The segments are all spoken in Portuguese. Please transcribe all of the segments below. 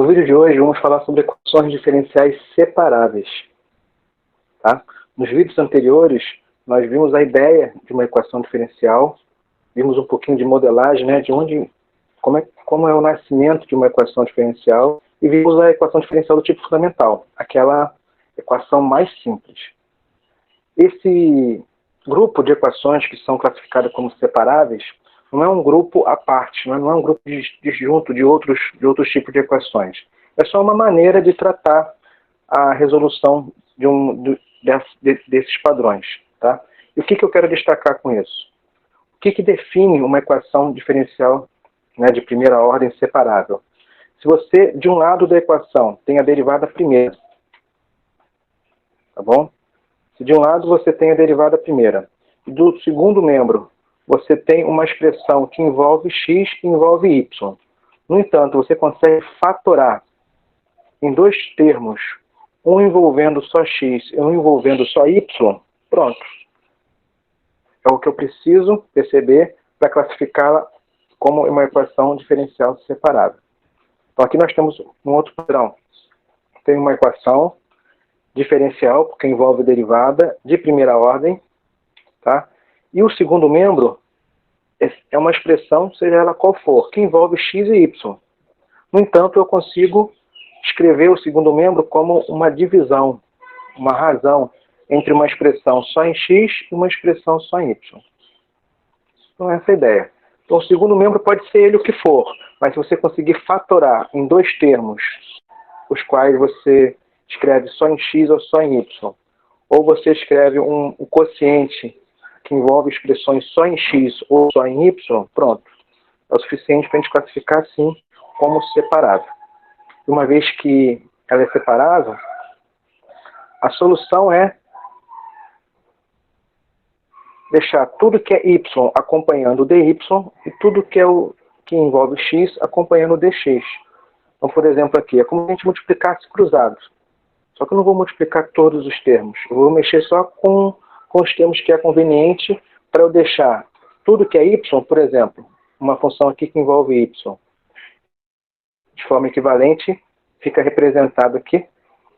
No vídeo de hoje vamos falar sobre equações diferenciais separáveis. Tá? Nos vídeos anteriores nós vimos a ideia de uma equação diferencial, vimos um pouquinho de modelagem, né, como é o nascimento de uma equação diferencial, e vimos a equação diferencial do tipo fundamental, aquela equação mais simples. Esse grupo de equações que são classificadas como separáveis não é um grupo à parte, não é um grupo disjunto de outros tipos de equações. É só uma maneira de tratar a resolução desses padrões. Tá? E o que eu quero destacar com isso? O que define uma equação diferencial, né, de primeira ordem separável? Se você, de um lado da equação, tem a derivada primeira, tá bom? Se de um lado você tem a derivada primeira, e do segundo membro você tem uma expressão que envolve x e envolve y. No entanto, você consegue fatorar em dois termos, um envolvendo só x e um envolvendo só y, pronto. É o que eu preciso perceber para classificá-la como uma equação diferencial separável. Então aqui nós temos um outro padrão. Tem uma equação diferencial, porque envolve derivada de primeira ordem, tá? E o segundo membro é uma expressão, seja ela qual for, que envolve x e y. No entanto, eu consigo escrever o segundo membro como uma divisão, uma razão entre uma expressão só em x e uma expressão só em y. Então essa é a ideia. Então o segundo membro pode ser ele o que for, mas se você conseguir fatorar em dois termos, os quais você escreve só em x ou só em y, ou você escreve um quociente que envolve expressões só em x ou só em y, pronto. É o suficiente para a gente classificar assim como separável. Uma vez que ela é separável, a solução é deixar tudo que é y acompanhando o dy e tudo que envolve x acompanhando o dx. Então, por exemplo, aqui é como se a gente multiplicasse cruzados. Só que eu não vou multiplicar todos os termos. Eu vou mexer só com os termos que é conveniente para eu deixar tudo que é y, por exemplo, uma função aqui que envolve y, de forma equivalente, fica representado aqui,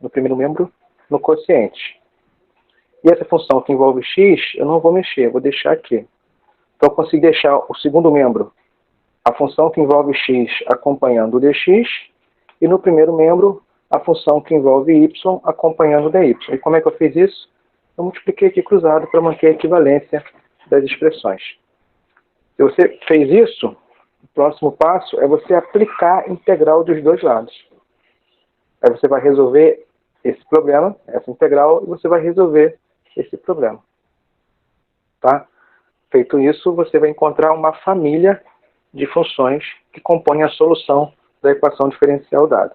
no primeiro membro, no quociente. E essa função que envolve x, eu não vou mexer, eu vou deixar aqui. Então eu consigo deixar o segundo membro, a função que envolve x acompanhando o dx, e no primeiro membro, a função que envolve y acompanhando o dy. E como é que eu fiz isso? Eu multipliquei aqui cruzado para manter a equivalência das expressões. Se você fez isso, o próximo passo é você aplicar a integral dos dois lados. Aí você vai resolver esse problema, essa integral, e você vai resolver esse problema. Tá? Feito isso, você vai encontrar uma família de funções que compõem a solução da equação diferencial dada.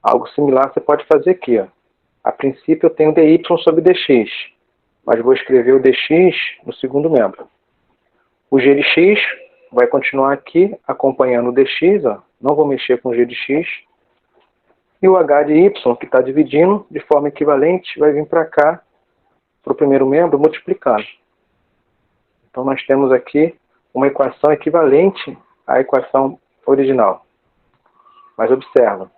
Algo similar você pode fazer aqui. Ó. A princípio eu tenho dy sobre dx, mas vou escrever o dx no segundo membro. O g de x vai continuar aqui acompanhando o dx, ó. Não vou mexer com o g de x. E o h de y, que está dividindo de forma equivalente, vai vir para cá, para o primeiro membro, multiplicando. Então nós temos aqui uma equação equivalente à equação original. Mas observa,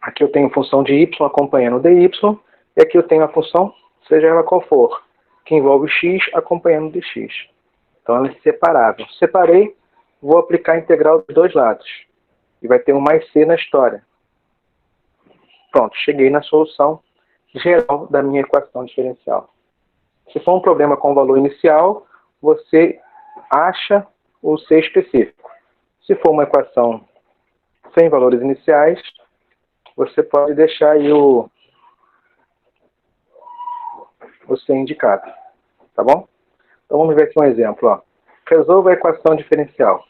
aqui eu tenho função de y acompanhando dy, e aqui eu tenho a função, seja ela qual for, que envolve x acompanhando dx. Então ela é separável. Separei, vou aplicar a integral dos dois lados. E vai ter um mais c na história. Pronto, cheguei na solução geral da minha equação diferencial. Se for um problema com valor inicial, você acha o c específico. Se for uma equação sem valores iniciais, você pode deixar aí o c indicado. Tá bom? Então vamos ver aqui um exemplo. Ó. Resolva a equação diferencial.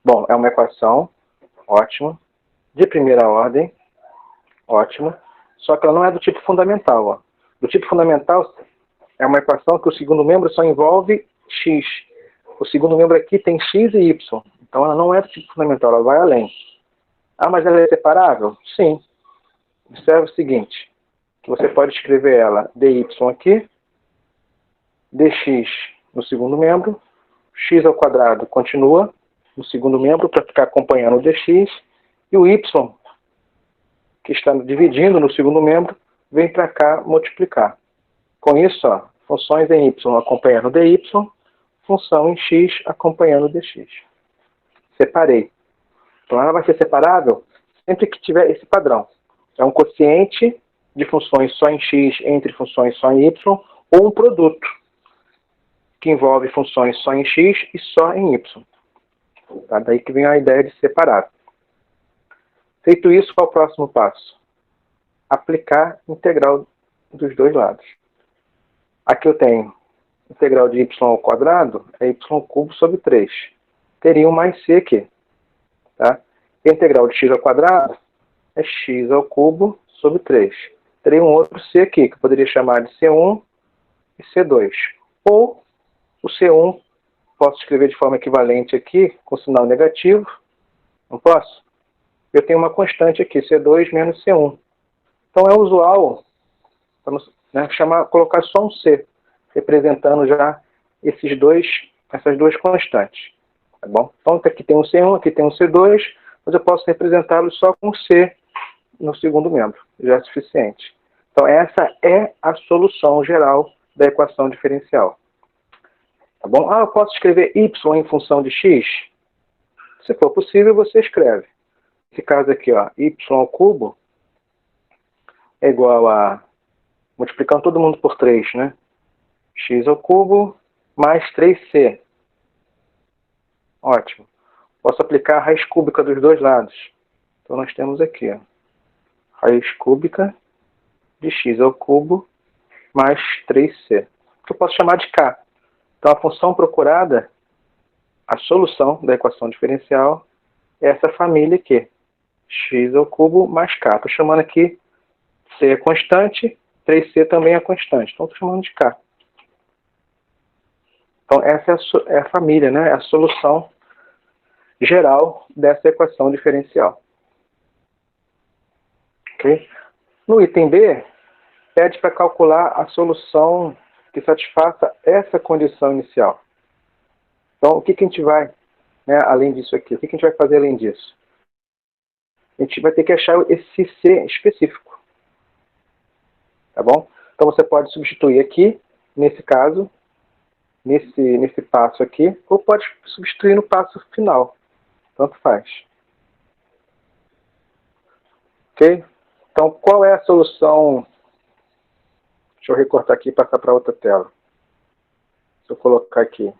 Bom, é uma equação, ótimo, de primeira ordem, ótimo, só que ela não é do tipo fundamental. Ó. Do tipo fundamental é uma equação que o segundo membro só envolve x. O segundo membro aqui tem x e y. Então ela não é do tipo fundamental, ela vai além. Ah, mas ela é separável? Sim. Observe o seguinte, que você pode escrever ela dy aqui, dx no segundo membro, x ao quadrado continua no segundo membro para ficar acompanhando o dx, E o y, que está dividindo no segundo membro, vem para cá multiplicar. Com isso, ó, funções em y acompanhando dy, função em x acompanhando dx. Separei. Então ela vai ser separável sempre que tiver esse padrão. É um quociente de funções só em x entre funções só em y, ou um produto que envolve funções só em x e só em y. Tá? Daí que vem a ideia de separar. Feito isso, qual é o próximo passo? Aplicar integral dos dois lados. Aqui eu tenho integral de y ao quadrado, é y cubo sobre 3. Teria um mais c aqui. Tá? E a integral de x ao quadrado é x ao cubo sobre 3. Teria um outro c aqui, que eu poderia chamar de c1 e c2. Ou o c1 posso escrever de forma equivalente aqui, com sinal negativo. Não posso? Eu tenho uma constante aqui, c2 menos c1. Então é usual colocar só um c, representando já essas duas constantes. Tá bom? Então aqui tem um c1, aqui tem um c2, mas eu posso representá-los só com c no segundo membro. Já é suficiente. Então essa é a solução geral da equação diferencial. Tá bom? Eu posso escrever y em função de x? Se for possível, você escreve. Nesse caso aqui, ó, y ao cubo é igual a, multiplicando todo mundo por 3, né? X ao cubo mais 3c. Ótimo. Posso aplicar a raiz cúbica dos dois lados. Então nós temos aqui, ó, raiz cúbica de x ao cubo mais 3c. Que eu posso chamar de k. Então a função procurada, a solução da equação diferencial, é essa família aqui. X ao cubo mais k. Estou chamando aqui c é constante, 3c também é constante. Então estou chamando de k. Então essa é a família, né? É a solução geral dessa equação diferencial. Okay? No item B, pede para calcular a solução que satisfaça essa condição inicial. Então, o que a gente vai, né, além disso aqui, o que a gente vai fazer além disso? A gente vai ter que achar esse C específico. Tá bom? Então, você pode substituir aqui, nesse caso, nesse passo aqui, ou pode substituir no passo final. Tanto faz. Ok? Então, qual é a solução? Deixa eu recortar aqui e passar para outra tela. Se eu colocar aqui.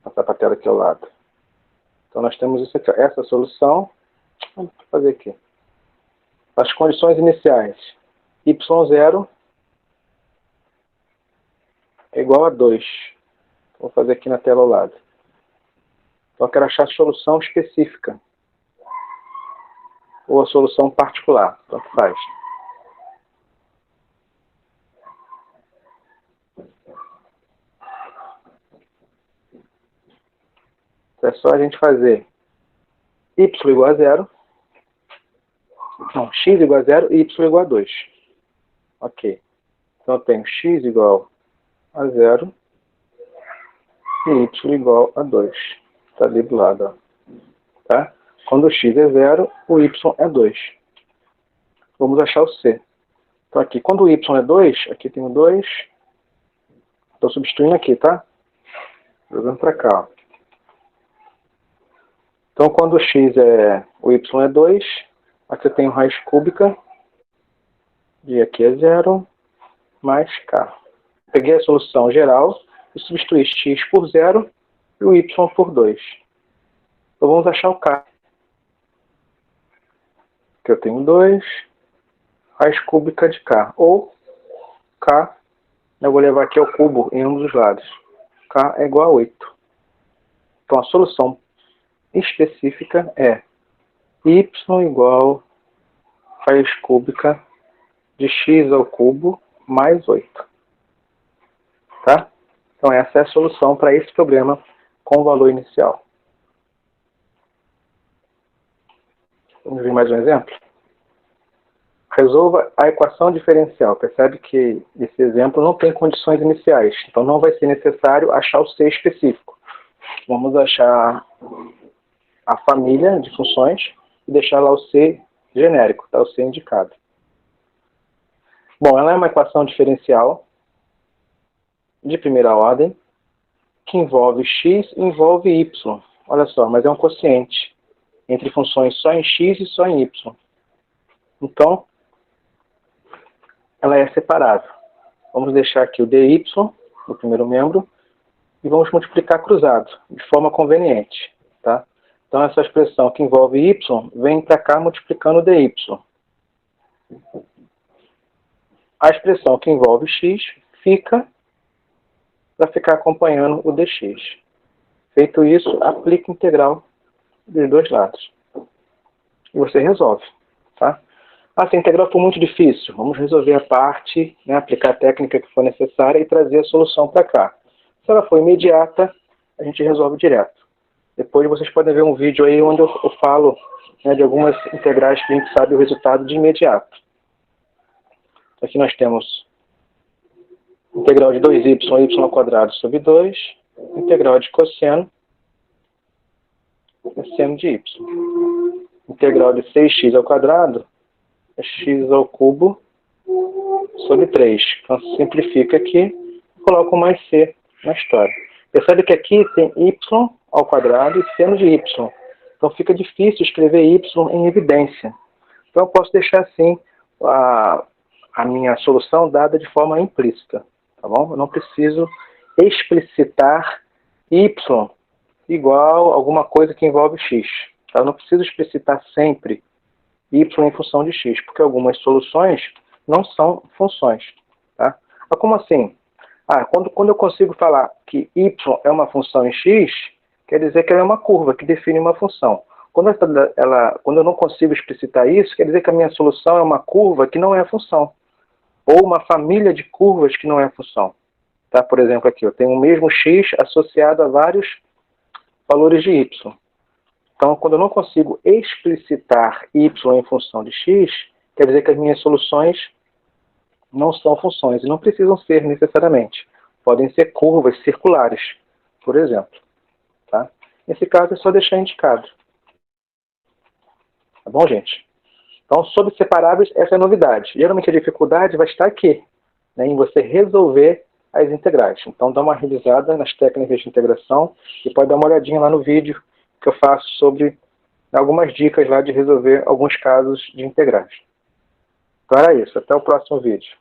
Passar para a tela aqui ao lado. Então, nós temos isso aqui, essa solução. Vamos fazer aqui. As condições iniciais. y0 é igual a 2. Vou fazer aqui na tela ao lado. Então, eu quero achar a solução específica. Ou a solução particular. Tanto faz. É só a gente fazer y igual a 0. Não, x igual a 0 e y igual a 2. Ok. Então eu tenho x igual a 0 e y igual a 2. Está ali do lado. Ó. Tá? Quando o x é 0, o y é 2. Vamos achar o c. Então aqui, quando o y é 2, aqui tem o 2. Estou substituindo aqui, tá? Jogando para cá, ó. Então, quando o y é 2, aqui eu tenho raiz cúbica, e aqui é 0, mais k. Peguei a solução geral e substituí x por 0 e o y por 2. Então, vamos achar o k. Aqui eu tenho 2, raiz cúbica de k, ou k, eu vou levar aqui ao cubo em ambos os lados. K é igual a 8. Então, a solução específica é y igual a raiz cúbica de x ao cubo mais 8. Tá? Então essa é a solução para esse problema com o valor inicial. Vamos ver mais um exemplo? Resolva a equação diferencial. Percebe que esse exemplo não tem condições iniciais. Então não vai ser necessário achar o C específico. Vamos achar a família de funções e deixar lá o C genérico, tá? O C indicado. Bom, ela é uma equação diferencial de primeira ordem que envolve x e envolve y. Olha só, mas é um quociente entre funções só em x e só em y. Então, ela é separável. Vamos deixar aqui o dy, o primeiro membro, e vamos multiplicar cruzado, de forma conveniente. Tá? Então, essa expressão que envolve y vem para cá multiplicando dy. A expressão que envolve x fica para ficar acompanhando o dx. Feito isso, aplica integral dos dois lados. E você resolve. Tá? Ah, se a integral for muito difícil, vamos resolver a parte, né, aplicar a técnica que for necessária e trazer a solução para cá. Se ela for imediata, a gente resolve direto. Depois vocês podem ver um vídeo aí onde eu falo, né, de algumas integrais que a gente sabe o resultado de imediato. Aqui nós temos integral de 2y, y ao quadrado sobre 2, integral de cosseno, é seno de y. Integral de 6x ao quadrado é x ao cubo sobre 3. Então simplifica aqui e coloco mais c na história. Percebe que aqui tem y ao quadrado e seno de y. Então fica difícil escrever y em evidência. Então eu posso deixar assim a minha solução dada de forma implícita. Tá bom? Eu não preciso explicitar y igual a alguma coisa que envolve x. Tá? Eu não preciso explicitar sempre y em função de x, porque algumas soluções não são funções. Tá? Mas como assim? Quando eu consigo falar que y é uma função em x, quer dizer que ela é uma curva que define uma função. Quando eu não consigo explicitar isso, quer dizer que a minha solução é uma curva que não é função. Ou uma família de curvas que não é função. Tá? Por exemplo, aqui eu tenho o mesmo x associado a vários valores de y. Então, quando eu não consigo explicitar y em função de x, quer dizer que as minhas soluções não são funções e não precisam ser necessariamente. Podem ser curvas circulares, por exemplo. Tá? Nesse caso, é só deixar indicado. Tá bom, gente? Então, sobre separáveis, essa é a novidade. Geralmente a dificuldade vai estar aqui, né, em você resolver as integrais. Então, dá uma revisada nas técnicas de integração e pode dar uma olhadinha lá no vídeo que eu faço sobre algumas dicas lá de resolver alguns casos de integrais. Então era isso. Até o próximo vídeo.